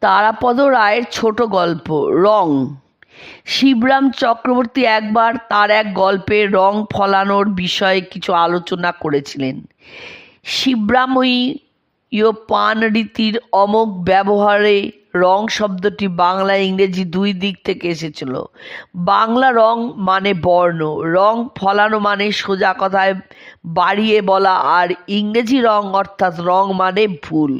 তারাপদ রায়ের ছোট গল্প রং। শিবরাম চক্রবর্তী একবার তার এক গল্পে রং ফলানোর বিষয়ে কিছু আলোচনা করেছিলেন। শিবরাময়ীয় পান রীতির অমোঘ ব্যবহারে রং শব্দটি বাংলা ইংরেজি দুই দিক থেকে এসেছিল। বাংলা রং মানে বর্ণ, রং ফলানো মানে সোজা কথায় বাড়িয়ে বলা, আর ইংরেজি রং অর্থাৎ রং মানে ভুল।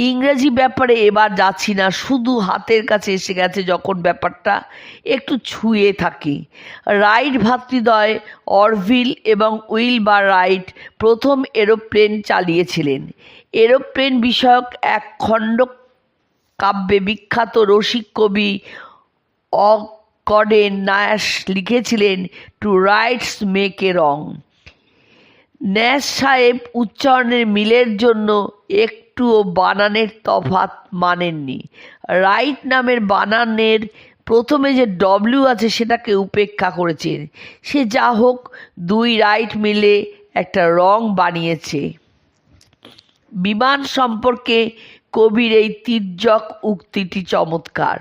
ইংরেজি ব্যাপারে এবার যাচ্ছি না, শুধু হাতের কাছে এসে গেছে যখন ব্যাপারটা একটু ছুঁয়ে থাকি। রাইট ভ্রাতৃদ্বয় অরভিল এবং উইলবার রাইট প্রথম এরোপ্লেন চালিয়েছিলেন। এরোপ্লেন বিষয়ক এক খণ্ড কাব্যে বিখ্যাত রসিক কবি অগডেন ন্যাশ লিখেছিলেন, two Wrights make a wrong. Nash সাহেব উচ্চারণের মিলের জন্য একটুও বানানের তফাৎ মানেননি। রাইট নামের বানানের প্রথমে যে ডব্লিউ আছে সেটাকে উপেক্ষা করেছেন। সে যা হোক, দুই রাইট মিলে একটা রং বানিয়েছে। বিমান সম্পর্কে কবির এই তির্যক উক্তিটি চমৎকার।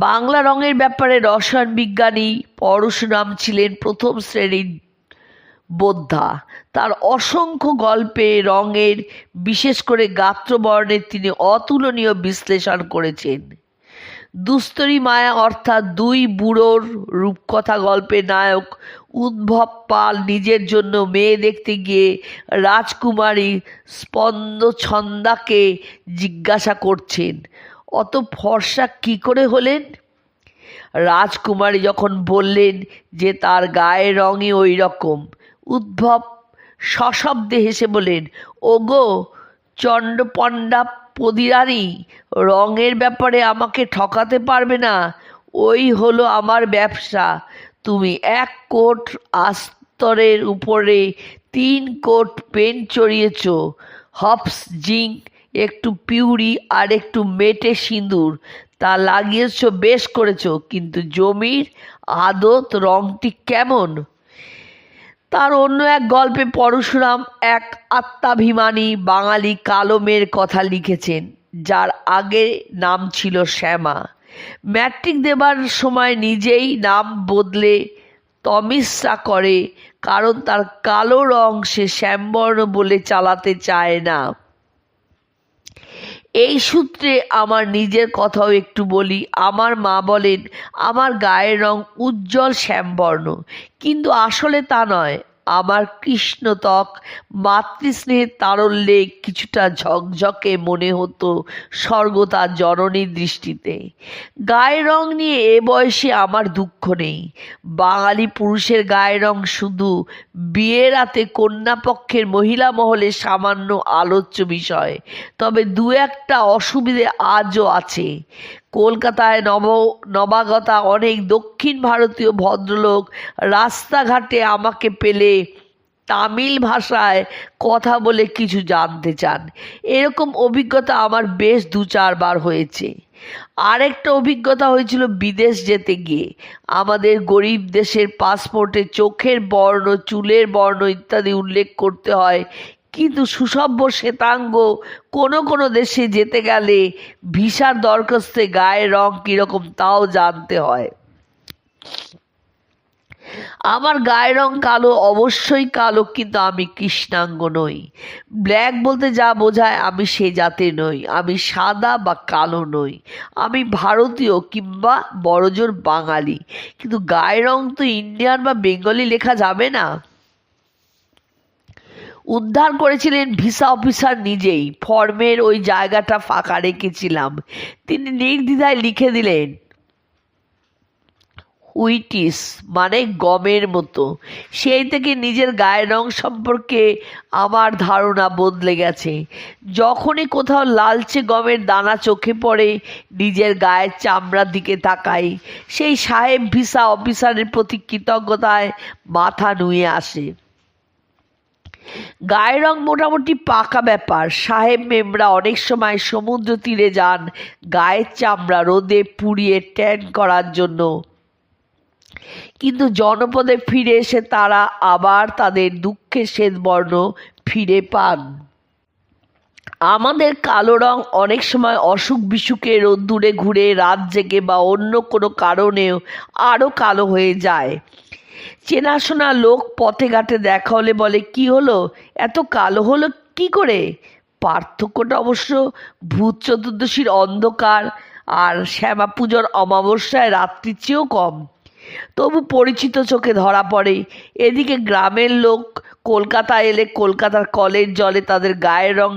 বাংলা রঙের ব্যাপারে রসায়ন বিজ্ঞানী পরশুরাম ছিলেন প্রথম শ্রেণীর বোদ্ধা। তার অসংখ্য গল্পে রঙের, বিশেষ করে গাত্রবর্ণের তিনি অতুলনীয় বিশ্লেষণ করেছেন। দুস্তরী মায়া অর্থাৎ দুই বুড়োর রূপকথা গল্পের নায়ক উদ্ভব পাল নিজের জন্য মেয়ে দেখতে গিয়ে রাজকুমারী স্পন্দছন্দাকে জিজ্ঞাসা করছেন, অত ফর্সা কি করে হলেন? রাজকুমারী যখন বললেন যে তার গায়ের রঙই ওই রকম, উদ্ভব সশব্দে হেসে বলেন, ওগো চণ্ডপণ্ডা পদিরানী, রঙের ব্যাপারে আমাকে ঠকাতে পারবে না, ওই হলো আমার ব্যবসা। তুমি এক কোট আস্তরের উপরে 3 কোট পেন্ট চড়িয়েছ, হপস জিঙ্ক, একটু পিউরি আর একটু মেটে সিঁদুর, তা লাগিয়েছ, বেশ করেছ, কিন্তু জমির আদত রংটি কেমন? তার অন্য এক গল্পে পরশুরাম এক আত্মাভিমানী বাঙালি কালো মেয়ের কথা লিখেছেন, যার আগে নাম ছিল শ্যামা। ম্যাট্রিক দেবার সময় নিজেই নাম বদলে তমিশ্রা করে, কারণ তার কালো রং সে শ্যামবর্ণ বলে চালাতে চায় না। এই সূত্রে আমার নিজের কথাও একটু বলি। আমার মা বলেন আমার গায়ের রং উজ্জ্বল শ্যামবর্ণ, কিন্তু আসলে তা নয়। আমার কৃষ্ণ ত্বক মাতৃস্নেহের তারল্যে কিছুটা ঝকঝকে মনে হতো স্বর্গতা জননীর দৃষ্টিতে। গায়ের রং নিয়ে এ বয়সে আমার দুঃখ নেই। বাঙালি পুরুষের গায়ের রং শুধু বিয়ের রাতে কন্যাপক্ষের মহিলা মহলে সামান্য আলোচ্য বিষয়, তবে দু একটা অসুবিধে আজও আছে। কলকাতায় নবাগতা অনেক দক্ষিণ ভারতীয় ভদ্রলোক রাস্তাঘাটে আমাকে পেলে তামিল ভাষায় কথা বলে কিছু জানতে চান। এরকম অভিজ্ঞতা আমার বেশ 2-4 বার হয়েছে। আরেকটা অভিজ্ঞতা হয়েছিল বিদেশ যেতে গিয়ে। আমাদের গরিব দেশের পাসপোর্টে চোখের বর্ণ, চুলের বর্ণ ইত্যাদি উল্লেখ করতে হয়, কিন্তু সুসভ্য শ্বেতাঙ্গ কোনো কোনো দেশে যেতে গেলে ভিসার দরখাস্তে গায়ের রং কীরকম তাও জানতে হয়। আমার গায়ের রং কালো, অবশ্যই কালো, কিন্তু আমি কৃষ্ণাঙ্গ নই। ব্ল্যাক বলতে যা বোঝায় আমি সে জাতের নই। আমি সাদা বা কালো নই। আমি ভারতীয় কিংবা বড়জোর বাঙালি, কিন্তু গায়ের রং তো ইন্ডিয়ান বা বেঙ্গলি লেখা যাবে না। উদ্ধার করেছিলেন ভিসা অফিসার নিজেই। ফর্মের ওই জায়গাটা ফাঁকা রেখেছিলাম। তিনি নির্দ্বিধায় লিখে দিলেন, হুইটিস, মানে গমের মতো। সেই থেকে নিজের গায়ের রং সম্পর্কে আমার ধারণা বদলে গেছে। যখনই কোথাও লালচে গমের দানা চোখে পড়ে নিজের গায়ের চামড়ার দিকে তাকাই, সেই সাহেব ভিসা অফিসারের প্রতি কৃতজ্ঞতায় মাথা নুয়ে আসে। গায়ের রং মোটামুটি পাকা ব্যাপার। সাহেব মেমরা অনেক সময় সমুদ্র তীরে যান গায়ের চামড়া রোদে পুড়িয়ে ট্যান করার জন্য, কিন্তু জনপদে ফিরে এসে তারা আবার তাদের দুঃখের শ্বেতবর্ণ ফিরে পান। আমাদের কালো রং অনেক সময় অসুখ বিসুখে রোদ্দুরে ঘুরে রাত জেগে বা অন্য কোনো কারণেও আরও কালো হয়ে যায়। চেনাশোনা লোক পথে ঘাটে দেখা হলে বলে, কি হলো, এত কালো হলো কি করে? পার্থক্যটা অবশ্য ভূত চতুর্দশীর অন্ধকার আর শ্যামা পুজোর অমাবস্যায় রাত্রির চেয়েও কম। তবু পরিচিত চোখে ধরা পড়ে। এদিকে গ্রামের লোক কলকাতা এলে কলকাতার কলের জলে তাদের গায়ের রং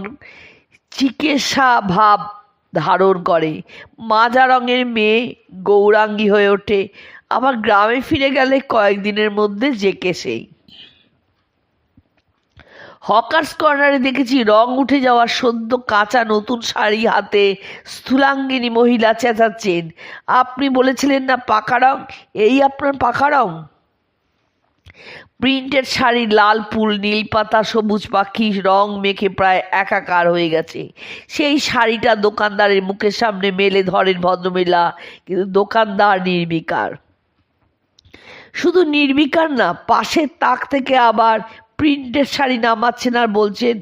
চিকিৎসা ভাব ধারণ করে। মাজা রঙের মেয়ে গৌরাঙ্গী হয়ে ওঠে, আবার গ্রামে ফিরে গেলে কয়েকদিনের মধ্যে জেকে সেই। হকার্স কর্নারে দেখেছি রং উঠে যাওয়া সদ্য কাঁচা নতুন শাড়ি হাতে স্থূলাঙ্গিনী মহিলা চেঁচাচ্ছেন, আপনি বলেছিলেন না পাকা রং, এই আপনার পাকা রং। প্রিন্টেড শাড়ি, লাল ফুল, নীল পাতা, সবুজ পাখি রং মেখে প্রায় একাকার হয়ে গেছে। সেই শাড়িটা দোকানদারের মুখের সামনে মেলে ধরেন ভদ্রমহিলা, কিন্তু দোকানদার নির্বিকার। শুধু নির্বিকার না, পাশের তাক থেকে আবার প্রিন্টেড শাড়ি নামাচ্ছেন আর বলছেন,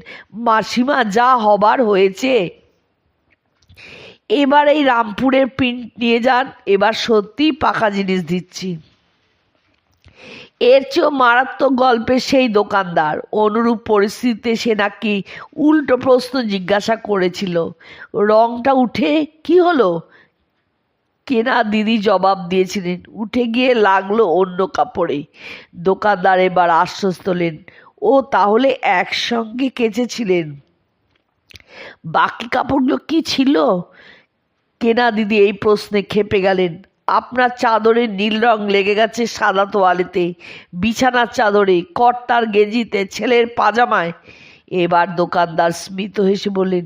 মাসিমা যা হবার হয়েছে, এবার এই রামপুরের প্রিন্ট নিয়ে যান, এবার সত্যিই পাকা জিনিস দিচ্ছি। এর চেয়েও মারাত্মক গল্পের সেই দোকানদার। অনুরূপ পরিস্থিতিতে সে নাকি উল্টো প্রশ্ন জিজ্ঞাসা করেছিল, রংটা উঠে কি হলো? কেনা দিদি জবাব দিয়েছিলেন, উঠে গিয়ে লাগলো অন্য কাপড়ে। দোকানদার এবার আশ্বস্ত হলেন, ও তাহলে একসঙ্গে কেচেছিলেন। বাকি কাপড়গুলো কি ছিল? কেনা দিদি এই প্রশ্নে ক্ষেপে গেলেন, আপনার চাদরে নীল রং লেগে গেছে সাদা তোয়ালেতে, বিছানার চাদরে, কর্তার গেঞ্জিতে, ছেলের পাজামায়। এবার দোকানদার স্মিত হেসে বললেন,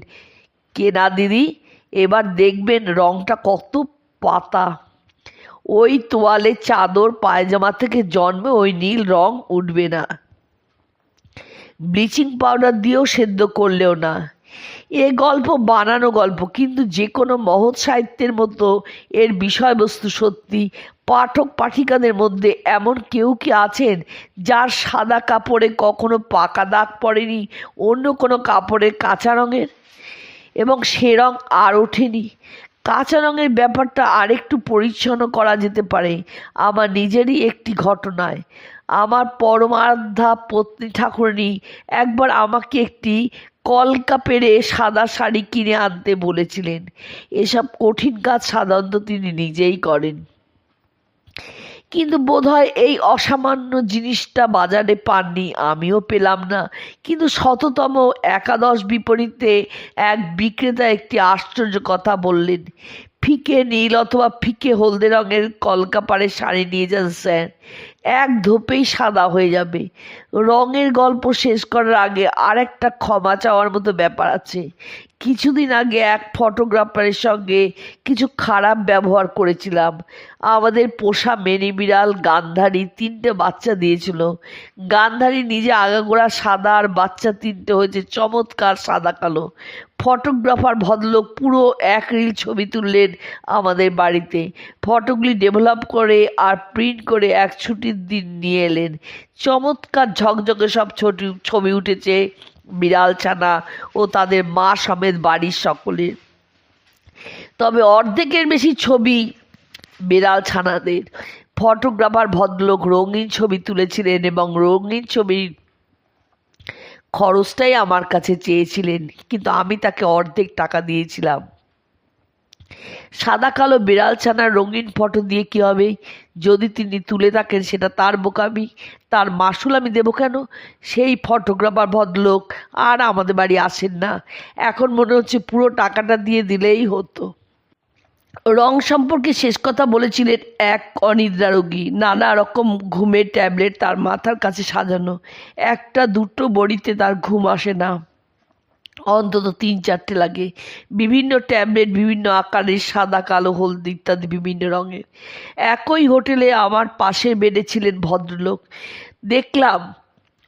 কেনা দিদি এবার দেখবেন রংটা কত পাতা। ওই তোয়ালে, চাদর, পায়জামা থেকে জন্মে ওই নীল রং উঠবে না, ব্লিচিং পাউডার দিয়েও সেদ্ধ করলেও না। এ গল্প বানানো গল্প, কিন্তু যে কোনো মহৎ সাহিত্যের মতো এর বিষয়বস্তু সত্যি। পাঠক পাঠিকাদের মধ্যে এমন কেউ কি আছেন যার সাদা কাপড়ে কখনো পাকা দাগ পড়েনি অন্য কোনো কাপড়ের কাঁচা রঙের, এবং সে রং আর ওঠেনি? কাঁচা রঙের ব্যাপারটা আরেকটু পরিচ্ছন্ন করা যেতে পারে। আমার নিজেরই একটি ঘটনায়। আমার পরমারাধ্যা পত্নী ঠাকুরানী একবার আমাকে একটি কলকা পেরে সাদা শাড়ি কিনে আনতে বলেছিলেন। এসব কঠিন কাজ সাধারণত তিনি নিজেই করেন, কিন্তু বোধহয় এই অসামান্য জিনিসটা বাজারে পাননি, আমিও পেলাম না। কিন্তু শততম একাদশ বিপরীতে এক বিক্রেতা একটি আশ্চর্য কথা বললেন, ফিকে নীল অথবা ফিকে হলদে রঙের কলকাপাড়ের শাড়ি নিয়ে যান স্যার, এক ধোপেই সাদা হয়ে যাবে। রঙের গল্প শেষ করার আগে আর একটা ক্ষমা চাওয়ার মতো ব্যাপার আছে। কিছুদিন আগে এক ফটোগ্রাফারের সঙ্গে কিছু খারাপ ব্যবহার করেছিলাম। আমাদের পোষা মেনি বিড়াল গান্ধারী 3টে বাচ্চা দিয়েছিল। গান্ধারী নিজে আগাগোড়া সাদা, আর বাচ্চা 3টে হয়েছে চমৎকার সাদা কালো। ফটোগ্রাফার ভদ্রলোক পুরো এক রিল ছবি তুললেন আমাদের বাড়িতে। ফটোগুলি ডেভেলপ করে আর প্রিন্ট করে এক ছুটির দিন নিয়ে এলেন। চমৎকার ঝকঝকে সব ছবি উঠেছে বিড়াল ছানা ও তাদের মা সমেত বাড়ির সকলের। তবে অর্ধেকের বেশি ছবি বিড়াল ছানাদের। ফটোগ্রাফার ভদ্রলোক রঙিন ছবি তুলেছিলেন এবং রঙিন ছবির খরচটাই আমার কাছে চেয়েছিলেন, কিন্তু আমি তাকে অর্ধেক টাকা দিয়েছিলাম। সাদা কালো বিড়াল ছানার রঙিন ফটো দিয়ে কী হবে? যদি তিনি তুলে থাকেন সেটা তার বোকামি, তার মাসুল আমি দেবো কেন? সেই ফটোগ্রাফার ভদ্রলোক আর আমাদের বাড়ি আসেন না। এখন মনে হচ্ছে পুরো টাকাটা দিয়ে দিলেই হতো। রং সম্পর্কে শেষ কথা বলেছিলেন এক অনিদ্রা রোগী। নানা রকম ঘুমের ট্যাবলেট তার মাথার কাছে সাজানো, একটা দুটো বড়িতে তার ঘুম আসে না, অন্তত 3-4টে লাগে। বিভিন্ন ট্যাবলেট বিভিন্ন আকারের, সাদা, কালো, হলদি ইত্যাদি বিভিন্ন রঙের। একই হোটেলে আমার পাশের বেডে ছিলেন ভদ্রলোক। দেখলাম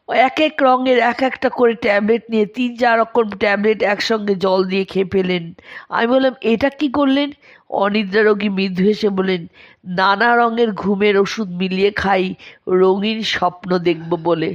এক এক রঙের এক একটা করে ট্যাবলেট নিয়ে 3-4 রকম ট্যাবলেট একসঙ্গে জল দিয়ে খেয়ে ফেলেন। আমি বললাম, এটা কি করলেন? অনিদ্রা রোগী মৃদু হেসে বলেন, নানা রঙের ঘুমের ওষুধ মিলিয়ে খাই, রঙিন স্বপ্ন দেখব বলে।